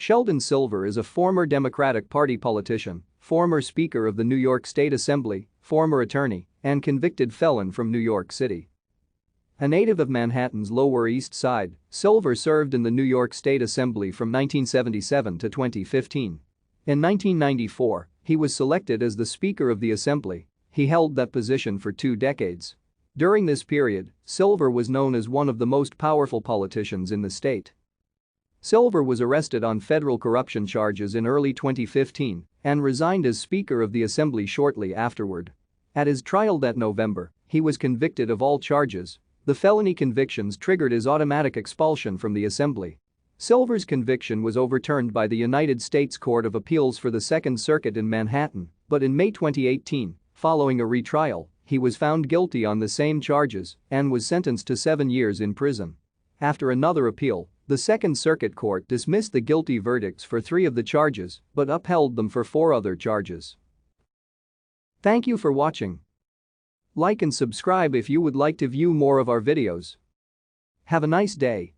Sheldon Silver is a former Democratic Party politician, former Speaker of the New York State Assembly, former attorney, and convicted felon from New York City. A native of Manhattan's Lower East Side, Silver served in the New York State Assembly from 1977 to 2015. In 1994, he was selected as the Speaker of the Assembly. He held that position for 2 decades. During this period, Silver was known as one of the most powerful politicians in the state. Silver was arrested on federal corruption charges in early 2015 and resigned as Speaker of the Assembly shortly afterward. At his trial that November, he was convicted of all charges. The felony convictions triggered his automatic expulsion from the Assembly. Silver's conviction was overturned by the United States Court of Appeals for the Second Circuit in Manhattan, but in May 2018, following a retrial, he was found guilty on the same charges and was sentenced to 7 years in prison. After another appeal, the Second Circuit Court dismissed the guilty verdicts for 3 of the charges but upheld them for 4 other charges. Thank you for watching. Like and subscribe if you would like to view more of our videos. Have a nice day.